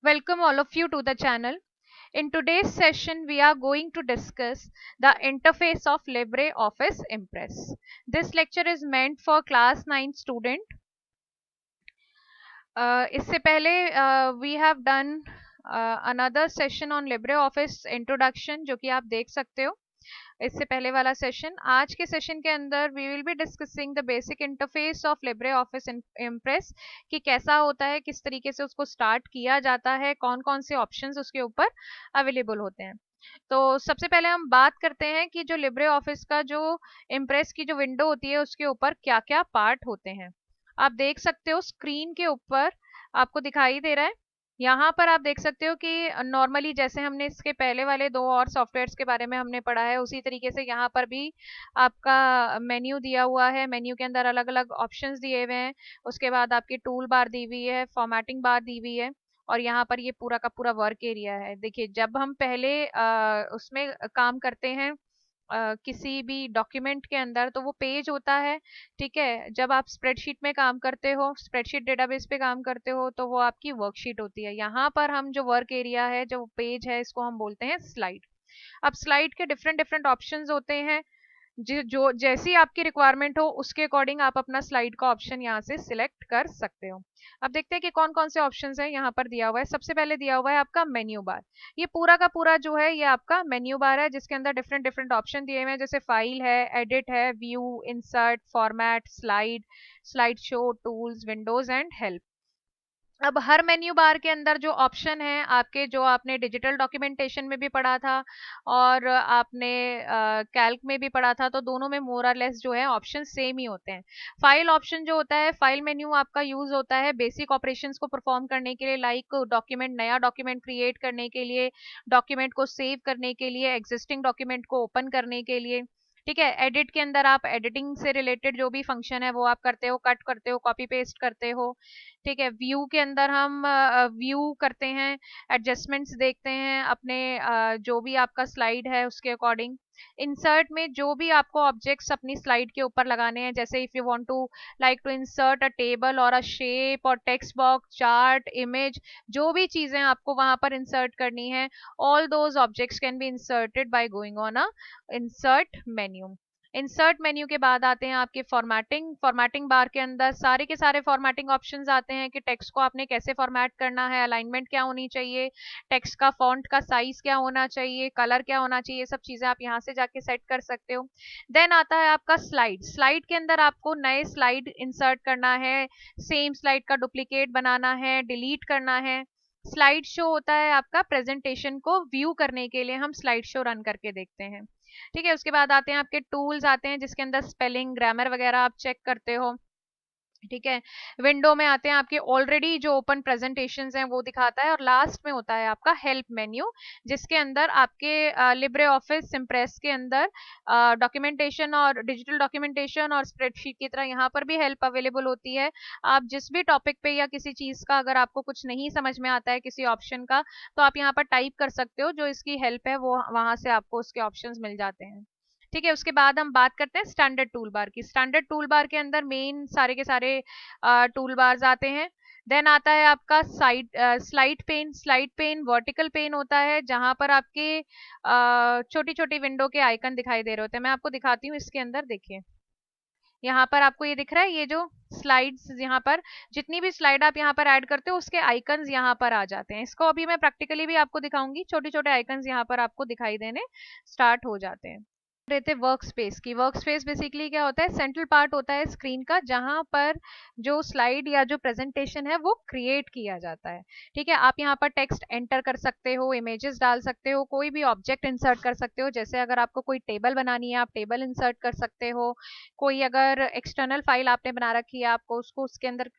Welcome all of you to the channel. In today's session, we are going to discuss the interface of LibreOffice Impress. This lecture is meant for class 9 student. इससे पहले we have done another session on LibreOffice introduction जो कि आप देख सकते हो. इससे पहले वाला सेशन. आज के सेशन के अंदर we will be discussing the basic interface of Libre Office Impress कि कैसा होता है, किस तरीके से उसको स्टार्ट किया जाता है, कौन कौन से ऑप्शंस उसके ऊपर अवेलेबल होते हैं. तो सबसे पहले हम बात करते हैं कि जो लिब्रे ऑफिस का जो इम्प्रेस की जो विंडो होती है उसके ऊपर क्या क्या पार्ट होते हैं. आप देख सकते हो स्क्रीन के ऊपर आपको दिखाई दे रहा है. यहाँ पर आप देख सकते हो कि नॉर्मली जैसे हमने इसके पहले वाले दो और सॉफ्टवेयर्स के बारे में हमने पढ़ा है उसी तरीके से यहाँ पर भी आपका मेन्यू दिया हुआ है. मेन्यू के अंदर अलग अलग ऑप्शंस दिए हुए हैं. उसके बाद आपकी टूल बार दी हुई है, फॉर्मेटिंग बार दी हुई है और यहाँ पर ये पूरा का पूरा वर्क एरिया है. देखिए जब हम पहले उसमें काम करते हैं किसी भी डॉक्यूमेंट के अंदर तो वो पेज होता है. ठीक है, जब आप स्प्रेडशीट में काम करते हो, स्प्रेडशीट डेटाबेस पे काम करते हो तो वो आपकी वर्कशीट होती है. यहाँ पर हम जो वर्क एरिया है, जो पेज है, इसको हम बोलते हैं स्लाइड. अब स्लाइड के डिफरेंट डिफरेंट ऑप्शंस होते हैं. जो जैसी आपकी रिक्वायरमेंट हो उसके अकॉर्डिंग आप अपना स्लाइड का ऑप्शन यहाँ से सिलेक्ट कर सकते हो. अब देखते हैं कि कौन कौन से ऑप्शंस हैं. यहाँ पर दिया हुआ है, सबसे पहले दिया हुआ है आपका मेन्यू बार. ये पूरा का पूरा जो है ये आपका मेन्यू बार है जिसके अंदर डिफरेंट डिफरेंट ऑप्शन दिए हुए हैं जैसे फाइल है, एडिट है, view, insert, format, slide, slide show, tools, Windows and help. अब हर मेन्यू बार के अंदर जो ऑप्शन है आपके, जो आपने डिजिटल डॉक्यूमेंटेशन में भी पढ़ा था और आपने कैल्क में भी पढ़ा था, तो दोनों में मोर और लेस जो है ऑप्शन सेम ही होते हैं. फाइल ऑप्शन जो होता है, फाइल मेन्यू आपका यूज होता है बेसिक ऑपरेशंस को परफॉर्म करने के लिए, लाइक डॉक्यूमेंट, नया डॉक्यूमेंट क्रिएट करने के लिए, डॉक्यूमेंट को सेव करने के लिए, एग्जिस्टिंग डॉक्यूमेंट को ओपन करने के लिए. ठीक है, एडिट के अंदर आप एडिटिंग से रिलेटेड जो भी फंक्शन है वो आप करते हो, कट करते हो, कॉपी पेस्ट करते हो. ठीक है, व्यू के अंदर हम व्यू करते हैं, एडजस्टमेंट्स देखते हैं अपने जो भी आपका स्लाइड है उसके अकॉर्डिंग. इंसर्ट में जो भी आपको ऑब्जेक्ट्स अपनी स्लाइड के ऊपर लगाने हैं, जैसे if you want to like to insert a table और अ शेप और टेक्स्ट बॉक्स, चार्ट, इमेज, जो भी चीजें आपको वहां पर इंसर्ट करनी है, all those objects can be inserted by going on a insert menu. Insert menu के बाद आते हैं आपके फॉर्मेटिंग. फॉर्मेटिंग बार के अंदर सारे के सारे फॉर्मेटिंग ऑप्शंस आते हैं कि टेक्स्ट को आपने कैसे फॉर्मेट करना है, अलाइनमेंट क्या होनी चाहिए, टेक्स्ट का फॉन्ट का साइज क्या होना चाहिए, कलर क्या होना चाहिए, ये सब चीजें आप यहाँ से जाके सेट कर सकते हो. देन आता है आपका स्लाइड. स्लाइड के अंदर आपको नए स्लाइड इंसर्ट करना है, सेम स्लाइड का डुप्लीकेट बनाना है, डिलीट करना है. स्लाइड शो होता है आपका प्रेजेंटेशन को व्यू करने के लिए, हम स्लाइड शो रन करके देखते हैं. ठीक है, उसके बाद आते हैं आपके टूल्स आते हैं जिसके अंदर स्पेलिंग, ग्रामर वगैरह आप चेक करते हो. ठीक है, विंडो में आते हैं आपके ऑलरेडी जो ओपन प्रेजेंटेशंस हैं वो दिखाता है. और लास्ट में होता है आपका हेल्प मेन्यू जिसके अंदर आपके लिब्रे ऑफिस इम्प्रेस के अंदर डॉक्यूमेंटेशन और डिजिटल डॉक्यूमेंटेशन और स्प्रेडशीट की तरह यहाँ पर भी हेल्प अवेलेबल होती है. आप जिस भी टॉपिक पे या किसी चीज का अगर आपको कुछ नहीं समझ में आता है किसी ऑप्शन का, तो आप यहाँ पर टाइप कर सकते हो, जो इसकी हेल्प है वो वहां से आपको उसके ऑप्शंस मिल जाते हैं. ठीक है, उसके बाद हम बात करते हैं स्टैंडर्ड टूल बार की. स्टैंडर्ड टूल बार के अंदर मेन सारे के सारे टूल बार्स आते हैं. देन आता है आपका side slide pane. Slide pane vertical pane होता है जहां पर आपके छोटी छोटी विंडो के आइकन दिखाई दे रहे होते हैं. मैं आपको दिखाती हूँ इसके अंदर. देखिए यहाँ पर आपको ये दिख रहा है, ये जो स्लाइड्स, यहाँ पर जितनी भी स्लाइड आप यहाँ पर ऐड करते हो उसके आइकन्स यहाँ पर आ जाते हैं. इसको अभी मैं प्रैक्टिकली भी आपको दिखाऊंगी. छोटे छोटे आइकन्स यहाँ पर आपको दिखाई देने स्टार्ट हो जाते हैं. रहते वर्क स्पेस की. वर्क स्पेस बेसिकली क्या होता है, सेंट्रल पार्ट होता है स्क्रीन का जहां पर जो स्लाइड या जो प्रेजेंटेशन है वो क्रिएट किया जाता है. ठीक है, आप यहाँ पर टेक्स्ट एंटर कर सकते हो, इमेजेस डाल सकते हो, कोई भी ऑब्जेक्ट इंसर्ट कर सकते हो. जैसे अगर आपको कोई टेबल बनानी है आप टेबल इंसर्ट कर सकते हो. कोई अगर एक्सटर्नल फाइल आपने बना रखी है, आपको उसको उसके अंदर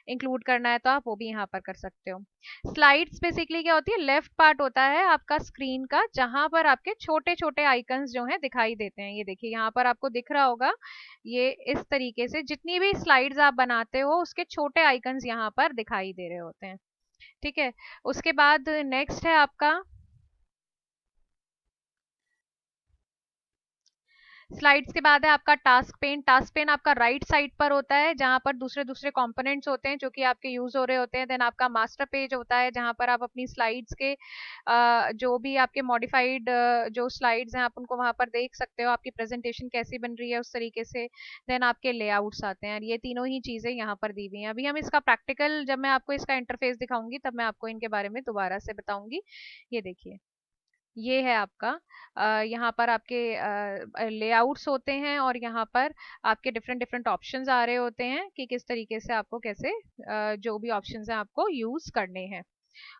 इंक्लूड करना है तो आप वो भी यहाँ पर कर सकते हो. स्लाइड्स बेसिकली क्या होती है, लेफ्ट पार्ट होता है आपका स्क्रीन का जहां पर आपके छोटे छोटे आइकन्स जो हैं दिखाई देते हैं. ये देखिए यहाँ पर आपको दिख रहा होगा, ये इस तरीके से जितनी भी स्लाइड्स आप बनाते हो उसके छोटे आइकन्स यहाँ पर दिखाई दे रहे होते हैं. ठीक है, उसके बाद नेक्स्ट है आपका स्लाइड्स के बाद है आपका टास्क पेन। टास्क पेन आपका राइट साइड पर होता है, जहां पर दूसरे दूसरे कंपोनेंट्स होते हैं जो कि आपके यूज हो रहे होते हैं। देन आपका मास्टर पेज होता है, जहां पर आप अपनी स्लाइड्स के जो भी आपके मॉडिफाइड जो स्लाइड्स हैं आप उनको वहां पर देख सकते हो, आपकी प्रेजेंटेशन कैसी बन रही है उस तरीके से। देन आपके लेआउट्स आते हैं, ये तीनों ही चीजें यहाँ पर दी हुई हैं। अभी हम इसका प्रैक्टिकल, जब मैं आपको इसका इंटरफेस दिखाऊंगी तब मैं आपको इनके बारे में दोबारा से बताऊंगी। ये देखिए, ये है आपका यहाँ पर आपके लेआउट्स होते हैं, और यहाँ पर आपके डिफरेंट डिफरेंट ऑप्शंस आ रहे होते हैं कि किस तरीके से आपको कैसे जो भी ऑप्शंस हैं आपको यूज करने हैं।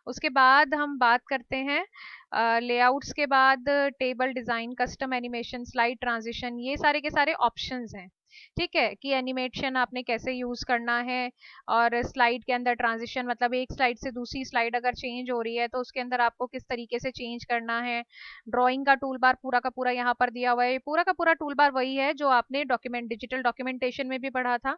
उसके बाद हम बात करते हैं लेआउट्स के बाद table design, custom animation, slide transition, ये सारे के सारे ऑप्शंस हैं। ठीक है, कि एनिमेशन आपने कैसे यूज करना है, और स्लाइड के अंदर ट्रांजिशन मतलब एक स्लाइड से दूसरी स्लाइड अगर चेंज हो रही है तो उसके अंदर आपको किस तरीके से चेंज करना है। ड्राइंग का टूल बार पूरा का पूरा यहाँ पर दिया हुआ है, पूरा का पूरा टूल बार वही है जो आपने डॉक्यूमेंट डिजिटल डॉक्यूमेंटेशन में भी पढ़ा था।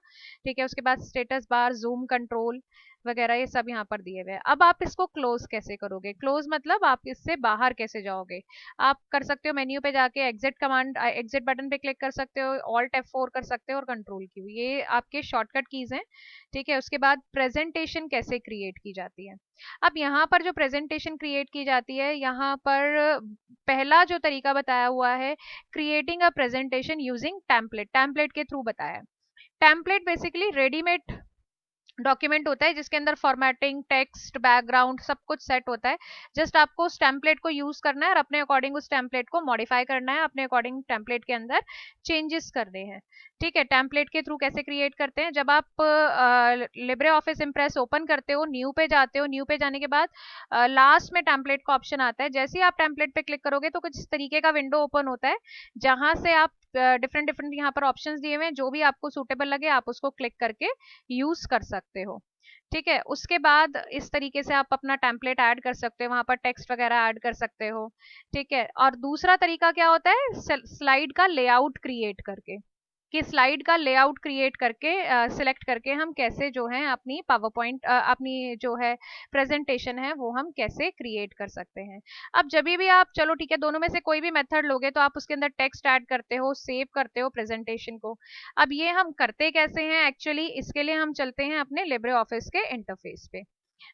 ठीक है, उसके बाद स्टेटस बार, जूम कंट्रोल वगैरह, ये सब यहाँ पर दिए हुए हैं। अब आप इसको क्लोज कैसे करोगे? क्लोज मतलब आप इससे बाहर कैसे जाओगे? आप कर सकते हो मेन्यू पे जाके एग्जिट कमांड, एग्जिट बटन पे क्लिक कर सकते हो, ऑल्ट F4 कर सकते हो, और कंट्रोल क्यू, ये आपके शॉर्टकट कीज हैं। ठीक है, उसके बाद प्रेजेंटेशन कैसे क्रिएट की जाती है। अब यहाँ पर जो प्रेजेंटेशन क्रिएट की जाती है, यहाँ पर पहला जो तरीका बताया हुआ है, creating a presentation using template, template के थ्रू बताया है। टेम्पलेट बेसिकली रेडीमेड डॉक्यूमेंट होता है जिसके अंदर फॉर्मेटिंग, टेक्स्ट, बैकग्राउंड सब कुछ सेट होता है। जस्ट आपको उस टेम्पलेट को यूज करना है और अपने अकॉर्डिंग उस टेम्पलेट को मॉडिफाई करना है, अपने अकॉर्डिंग टेम्पलेट के अंदर चेंजेस करने हैं। ठीक है, टेम्पलेट के थ्रू कैसे क्रिएट करते हैं? जब आप लिब्रे ऑफिस इम्प्रेस ओपन करते हो, न्यू पे जाते हो, न्यू पे जाने के बाद लास्ट में टेम्पलेट का ऑप्शन आता है। जैसे ही आप टेम्पलेट पे क्लिक करोगे तो कुछ इस तरीके का विंडो ओपन होता है, जहां से आप डिफरेंट डिफरेंट यहाँ पर ऑप्शंस दिए हुए हैं, जो भी आपको सूटेबल लगे आप उसको क्लिक करके यूज कर सकते हो। ठीक है, उसके बाद इस तरीके से आप अपना टेम्पलेट ऐड कर सकते हो, वहां पर टेक्स्ट वगैरह ऐड कर सकते हो। ठीक है, और दूसरा तरीका क्या होता है, स्लाइड का लेआउट क्रिएट करके, कि स्लाइड का लेआउट क्रिएट करके सिलेक्ट करके हम कैसे जो है अपनी पावर पॉइंट अपनी जो है प्रेजेंटेशन है वो हम कैसे क्रिएट कर सकते हैं। अब जब भी आप, चलो ठीक है, दोनों में से कोई भी मेथड लोगे तो आप उसके अंदर टेक्स्ट ऐड करते हो, सेव करते हो प्रेजेंटेशन को। अब ये हम करते कैसे हैं एक्चुअली, इसके लिए हम चलते हैं अपने लिब्रे ऑफिस के इंटरफेस पे।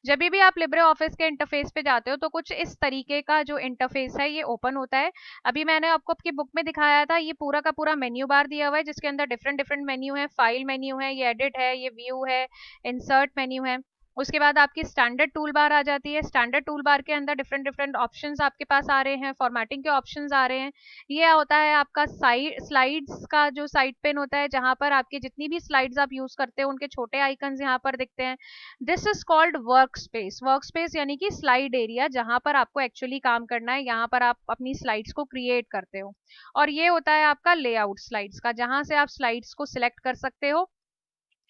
जब भी आप लिब्रे ऑफिस के इंटरफेस पे जाते हो तो कुछ इस तरीके का जो इंटरफेस है ये ओपन होता है। अभी मैंने आपको आपकी बुक में दिखाया था, ये पूरा का पूरा मेन्यू बार दिया हुआ है जिसके अंदर डिफरेंट डिफरेंट मेन्यू है। फाइल मेन्यू है, ये एडिट है, ये व्यू है, इंसर्ट मेन्यू है। उसके बाद आपकी स्टैंडर्ड टूल बार आ जाती है। स्टैंडर्ड टूल बार के अंदर डिफरेंट डिफरेंट ऑप्शंस आपके पास आ रहे हैं, फॉर्मेटिंग के ऑप्शंस आ रहे हैं। ये होता है आपका स्लाइड्स का जो साइड पेन होता है, जहां पर आपकी जितनी भी स्लाइड्स आप यूज करते हो उनके छोटे आइकन्स यहाँ पर दिखते हैं। This is called work space. Work space यानी कि स्लाइड एरिया, जहां पर आपको एक्चुअली काम करना है, यहाँ पर आप अपनी स्लाइड्स को क्रिएट करते हो। और ये होता है आपका लेआउट स्लाइड्स का, जहां से आप स्लाइड्स को सिलेक्ट कर सकते हो।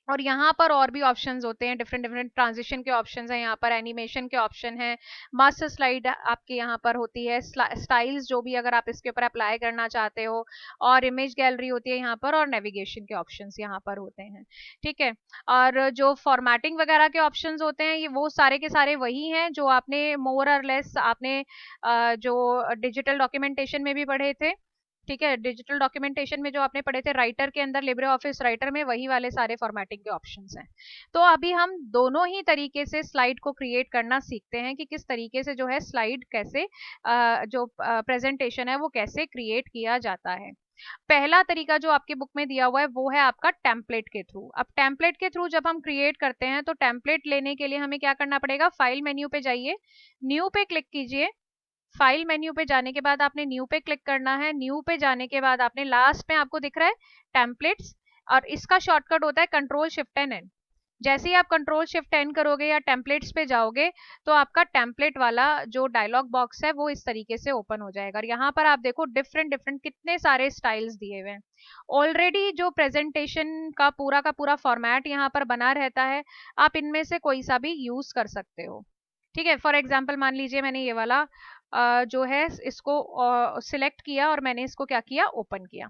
और यहाँ पर और भी ऑप्शंस होते हैं, डिफरेंट डिफरेंट ट्रांजिशन के ऑप्शंस हैं, यहाँ पर एनिमेशन के ऑप्शन है, मास्टर स्लाइड आपके यहाँ पर होती है, स्टाइल्स जो भी अगर आप इसके ऊपर अप्लाई करना चाहते हो, और इमेज गैलरी होती है यहाँ पर, और नेविगेशन के ऑप्शंस यहाँ पर होते हैं। ठीक है, और जो फॉर्मेटिंग वगैरह के ऑप्शंस होते हैं ये वो सारे के सारे वही हैं जो आपने मोर और लेस आपने जो डिजिटल डॉक्यूमेंटेशन में भी पढ़े थे। ठीक है, डिजिटल डॉक्यूमेंटेशन में जो आपने पढ़े थे राइटर के अंदर, लिब्रे ऑफिस राइटर में वही वाले सारे फॉर्मेटिंग के ऑप्शंस हैं। तो अभी हम दोनों ही तरीके से स्लाइड को क्रिएट करना सीखते हैं कि किस तरीके से जो है स्लाइड कैसे जो प्रेजेंटेशन है वो कैसे क्रिएट किया जाता है। पहला तरीका जो आपकी बुक में दिया हुआ है वो है आपका टेम्पलेट के थ्रू। अब टेम्पलेट के थ्रू जब हम क्रिएट करते हैं तो टेम्पलेट लेने के लिए हमें क्या करना पड़ेगा, फाइल मेन्यू पे जाइए, न्यू पे क्लिक कीजिए। फाइल मेन्यू पे जाने के बाद आपने न्यू पे क्लिक करना है। न्यू पे जाने के बाद आपने लास्ट में आपको दिख रहा है टेम्पलेट्स, और इसका शॉर्टकट होता है कंट्रोल शिफ्ट एन। जैसे ही आप कंट्रोल शिफ्ट एन करोगे या टेम्पलेट्स पे जाओगे तो आपका टेम्पलेट वाला जो डायलॉग बॉक्स है वो इस तरीके से ओपन हो जाएगा। और यहाँ पर आप देखो डिफरेंट डिफरेंट कितने सारे स्टाइल्स दिए हुए हैं। ऑलरेडी जो प्रेजेंटेशन का पूरा फॉर्मेट यहाँ पर बना रहता है, आप इनमें से कोई सा भी यूज कर सकते हो। ठीक है, फॉर एग्जाम्पल मान लीजिए मैंने ये वाला जो है इसको सिलेक्ट किया और मैंने इसको क्या किया, ओपन किया।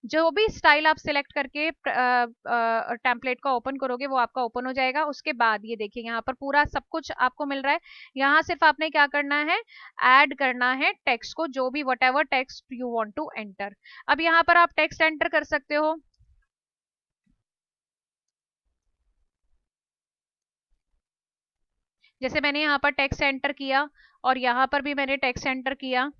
जो भी स्टाइल आप सिलेक्ट करके टेम्पलेट का ओपन करोगे वो आपका ओपन हो जाएगा। उसके बाद ये देखिए यहाँ पर पूरा सब कुछ आपको मिल रहा है। यहाँ सिर्फ आपने क्या करना है, ऐड करना है टेक्स्ट को, जो भी whatever text you want to enter. अब यहाँ पर आप टेक्स्ट एंटर कर सकते हो। जैसे मैंने यहाँ पर टेक्स्ट एंटर किया और यहाँ पर भी मैंने टेक्स्ट एंटर किया।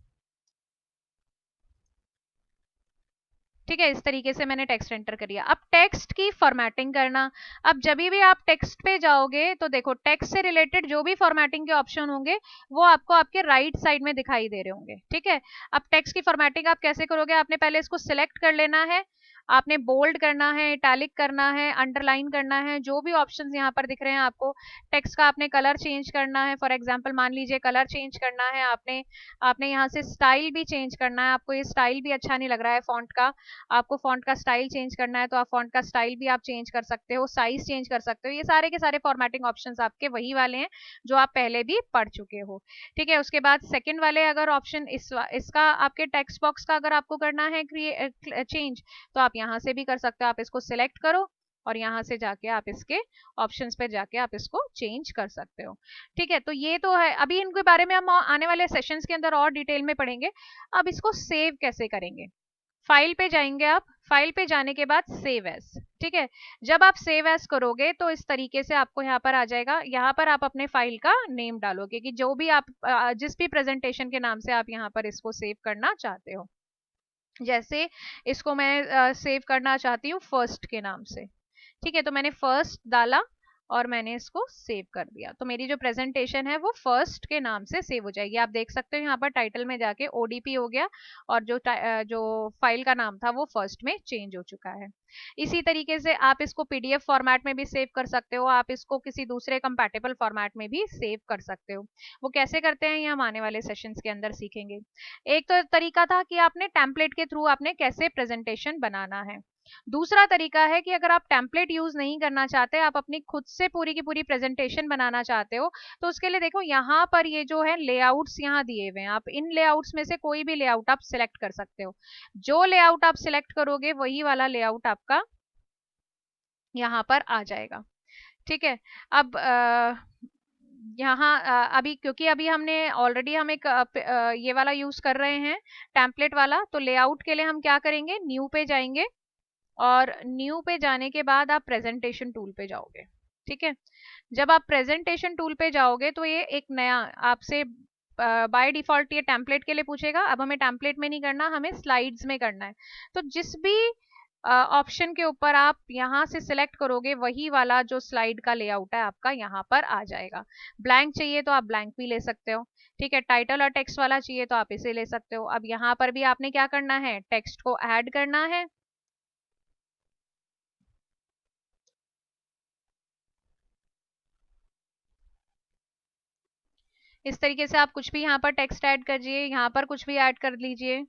ठीक है, इस तरीके से मैंने टेक्स्ट एंटर कर दिया। अब टेक्स्ट की फॉर्मेटिंग करना। अब जब भी आप टेक्स्ट पे जाओगे तो देखो टेक्स्ट से रिलेटेड जो भी फॉर्मेटिंग के ऑप्शन होंगे वो आपको आपके राइट साइड में दिखाई दे रहे होंगे। ठीक है, अब टेक्स्ट की फॉर्मेटिंग आप कैसे करोगे, आपने पहले इसको सिलेक्ट कर लेना है, आपने बोल्ड करना है, इटैलिक करना है, अंडरलाइन करना है, जो भी ऑप्शंस यहाँ पर दिख रहे हैं आपको। टेक्स्ट का आपने कलर चेंज करना है, फॉर एग्जांपल मान लीजिए कलर चेंज करना है आपने। आपने यहाँ से स्टाइल भी चेंज करना है, आपको ये स्टाइल भी अच्छा नहीं लग रहा है फॉन्ट का, आपको फॉन्ट का स्टाइल चेंज करना है तो आप फॉन्ट का स्टाइल भी आप चेंज कर सकते हो, साइज चेंज कर सकते हो। ये सारे के सारे फॉर्मेटिंग ऑप्शंस आपके वही वाले हैं जो आप पहले भी पढ़ चुके हो। ठीक है, उसके बाद सेकंड वाले अगर ऑप्शन इसका आपके टेक्स्ट बॉक्स का अगर आपको करना है चेंज, तो आप यहाँ से भी कर सकते हो। आप इसको सिलेक्ट करो और यहाँ से जाके आप इसके ऑप्शंस पे जाके आप इसको चेंज कर सकते हो। ठीक है, तो ये तो है, अभी इनके बारे में हम आने वाले सेशंस के अंदर और डिटेल में पढ़ेंगे। अब इसको सेव कैसे करेंगे, फाइल पे जाएंगे आप, फाइल पे जाने के बाद सेव एज। ठीक है, जब आप सेव एज करोगे तो इस तरीके से आपको यहाँ पर आ जाएगा। यहाँ पर आप अपने फाइल का नेम डालोगे कि जो भी आप जिस भी प्रेजेंटेशन के नाम से आप यहाँ पर इसको सेव करना चाहते हो। जैसे इसको मैं सेव करना चाहती हूँ फर्स्ट के नाम से। ठीक है, तो मैंने फर्स्ट डाला और मैंने इसको सेव कर दिया, तो मेरी जो प्रेजेंटेशन है वो फर्स्ट के नाम से सेव हो जाएगी। आप देख सकते हो यहाँ पर टाइटल में जाके ओडीपी हो गया और जो फाइल का नाम था वो फर्स्ट में चेंज हो चुका है। इसी तरीके से आप इसको पीडीएफ फॉर्मेट में भी सेव कर सकते हो, आप इसको किसी दूसरे कंपैटिबल फॉर्मेट में भी सेव कर सकते हो। वो कैसे करते हैं ये हम आने वाले सेशंस के अंदर सीखेंगे। एक तो तरीका था कि आपने टेम्पलेट के थ्रू आपने कैसे प्रेजेंटेशन बनाना है। दूसरा तरीका है कि अगर आप टेम्पलेट यूज नहीं करना चाहते, आप अपनी खुद से पूरी की पूरी प्रेजेंटेशन बनाना चाहते हो, तो उसके लिए देखो यहाँ पर ये जो है लेआउट्स यहाँ दिए हुए हैं, आप इन लेआउट्स में से कोई भी लेआउट आप सिलेक्ट कर सकते हो। जो लेआउट आप सिलेक्ट करोगे वही वाला लेआउट आपका यहाँ पर आ जाएगा। ठीक है, अब यहाँ अभी क्योंकि अभी हमने ऑलरेडी हम एक ये वाला यूज कर रहे हैं टेम्पलेट वाला, तो लेआउट के लिए हम क्या करेंगे, न्यू पे जाएंगे और न्यू पे जाने के बाद आप प्रेजेंटेशन टूल पे जाओगे। ठीक है, जब आप प्रेजेंटेशन टूल पे जाओगे तो ये एक नया आपसे बाय डिफॉल्ट ये टेम्पलेट के लिए पूछेगा। अब हमें टेम्पलेट में नहीं करना, हमें स्लाइड्स में करना है। तो जिस भी ऑप्शन के ऊपर आप यहाँ से सिलेक्ट करोगे वही वाला जो स्लाइड का लेआउट है आपका यहाँ पर आ जाएगा। ब्लैंक चाहिए तो आप ब्लैंक भी ले सकते हो। ठीक है, टाइटल और टेक्स्ट वाला चाहिए तो आप इसे ले सकते हो। अब यहाँ पर भी आपने क्या करना है, टेक्स्ट को ऐड करना है। इस तरीके से आप कुछ भी यहाँ पर टेक्स्ट ऐड करिए, यहाँ पर कुछ भी ऐड कर लीजिए।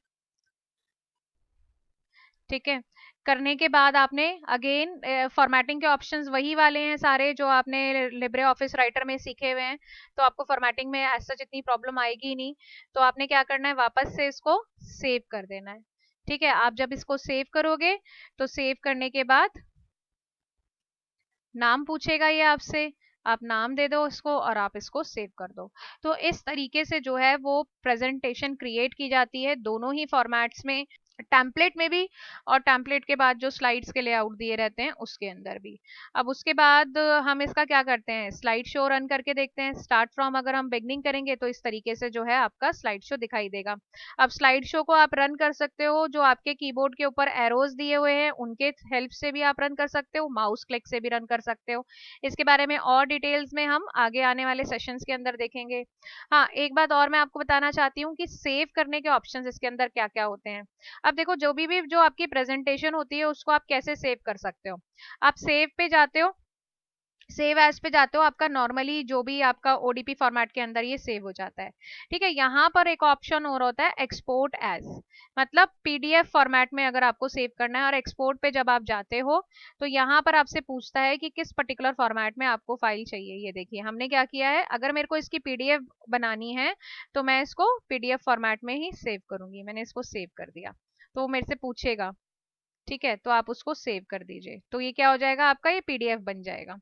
ठीक है, करने के बाद आपने अगेन फॉर्मेटिंग के ऑप्शंस वही वाले हैं सारे जो आपने लिब्रे ऑफिस राइटर में सीखे हुए हैं, तो आपको फॉर्मेटिंग में ऐसा जितनी प्रॉब्लम आएगी ही नहीं। तो आपने क्या करना है, वापस से इसको सेव कर देना है। ठीक है, आप जब इसको सेव करोगे तो सेव करने के बाद नाम पूछेगा ये आपसे, आप नाम दे दो उसको और आप इसको सेव कर दो। तो इस तरीके से जो है वो प्रेजेंटेशन क्रिएट की जाती है दोनों ही फॉर्मेट्स में, टेम्पलेट में भी और टेम्पलेट के बाद जो स्लाइड्स के लेआउट दिए रहते हैं उसके अंदर भी। अब उसके बाद हम इसका क्या करते हैं, स्लाइड शो रन करके देखते हैं। स्टार्ट फ्रॉम अगर हम बिगनिंग करेंगे तो इस तरीके से जो है आपका स्लाइड शो दिखाई देगा। अब स्लाइड शो को आप रन कर सकते हो, जो आपके कीबोर्ड के ऊपर एरोज दिए हुए हैं उनके हेल्प से भी आप रन कर सकते हो, माउस क्लिक से भी रन कर सकते हो। इसके बारे में और डिटेल्स में हम आगे आने वाले सेशंस के अंदर देखेंगे। हाँ, एक बात और मैं आपको बताना चाहती हूँ कि सेव करने के ऑप्शंस इसके अंदर क्या क्या होते हैं। अब देखो जो भी जो आपकी प्रेजेंटेशन होती है उसको आप कैसे सेव कर सकते हो। आप सेव पे जाते हो, सेव एज पे जाते हो, आपका नॉर्मली जो भी आपका ओडीपी फॉर्मेट के अंदर ये सेव हो जाता है। ठीक है, यहाँ पर एक ऑप्शन और होता है एक्सपोर्ट एज, मतलब पीडीएफ फॉर्मेट में अगर आपको सेव करना है। और एक्सपोर्ट पे जब आप जाते हो तो यहाँ पर आपसे पूछता है कि किस पर्टिकुलर फॉर्मेट में आपको फाइल चाहिए। ये देखिए हमने क्या किया है, अगर मेरे को इसकी पीडीएफ बनानी है तो मैं इसको पीडीएफ फॉर्मेट में ही सेव करूंगी। मैंने इसको सेव कर दिया तो वो मेरे से पूछेगा ठीक है, तो आप उसको सेव कर दीजिए, तो ये क्या हो जाएगा, आपका ये पीडीएफ बन जाएगा।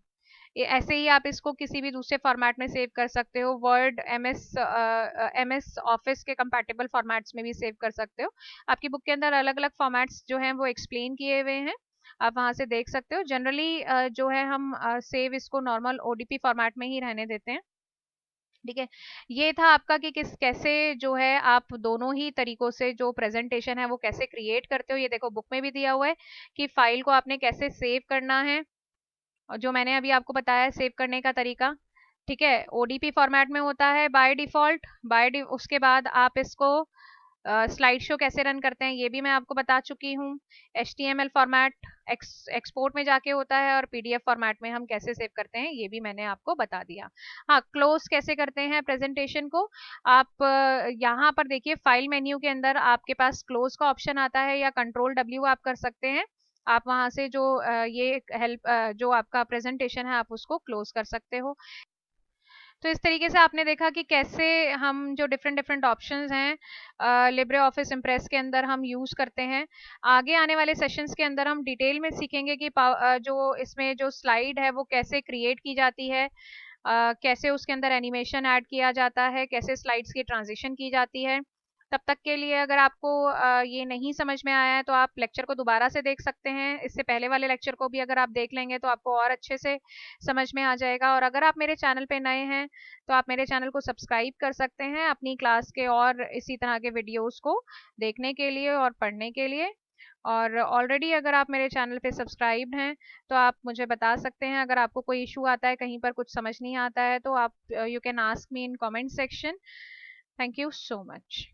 ये ऐसे ही आप इसको किसी भी दूसरे फॉर्मेट में सेव कर सकते हो, वर्ड, एमएस ऑफिस के कंपैटिबल फॉर्मेट्स में भी सेव कर सकते हो। आपकी बुक के अंदर अलग अलग फॉर्मेट्स जो हैं वो एक्सप्लेन किए हुए हैं, आप वहां से देख सकते हो। जनरली जो है हम सेव इसको नॉर्मल ओडीपी फॉर्मेट में ही रहने देते हैं। ठीक है, ये था आपका कि किस कैसे जो है आप दोनों ही तरीकों से जो प्रेजेंटेशन है वो कैसे क्रिएट करते हो। ये देखो बुक में भी दिया हुआ है कि फाइल को आपने कैसे सेव करना है, और जो मैंने अभी आपको बताया है सेव करने का तरीका। ठीक है, ओडीपी फॉर्मेट में होता है बाय डिफॉल्ट। उसके बाद आप इसको स्लाइड शो कैसे रन करते हैं ये भी मैं आपको बता चुकी हूँ। एचटीएमएल फॉर्मेट एक्सपोर्ट में जाके होता है, और पीडीएफ फॉर्मेट में हम कैसे सेव करते हैं ये भी मैंने आपको बता दिया। हाँ, क्लोज कैसे करते हैं प्रेजेंटेशन को, आप यहाँ पर देखिए फाइल मेन्यू के अंदर आपके पास क्लोज का ऑप्शन आता है, या कंट्रोल डब्ल्यू आप कर सकते हैं। आप वहां से जो ये हेल्प जो आपका प्रेजेंटेशन है आप उसको क्लोज कर सकते हो। तो इस तरीके से आपने देखा कि कैसे हम जो डिफरेंट डिफरेंट ऑप्शंस हैं लिब्रे ऑफिस इम्प्रेस के अंदर हम यूज करते हैं। आगे आने वाले सेशंस के अंदर हम डिटेल में सीखेंगे कि जो इसमें जो स्लाइड है वो कैसे क्रिएट की जाती है, कैसे उसके अंदर एनिमेशन ऐड किया जाता है, कैसे स्लाइड्स की ट्रांजिशन की जाती है। तब तक के लिए अगर आपको ये नहीं समझ में आया है तो आप लेक्चर को दोबारा से देख सकते हैं। इससे पहले वाले लेक्चर को भी अगर आप देख लेंगे तो आपको और अच्छे से समझ में आ जाएगा। और अगर आप मेरे चैनल पे नए हैं तो आप मेरे चैनल को सब्सक्राइब कर सकते हैं अपनी क्लास के और इसी तरह के वीडियोस को देखने के लिए और पढ़ने के लिए। और ऑलरेडी अगर आप मेरे चैनल पे सब्सक्राइब्ड हैं तो आप मुझे बता सकते हैं, अगर आपको कोई इशू आता है, कहीं पर कुछ समझ नहीं आता है, तो आप you can ask me in comment section. Thank you so much.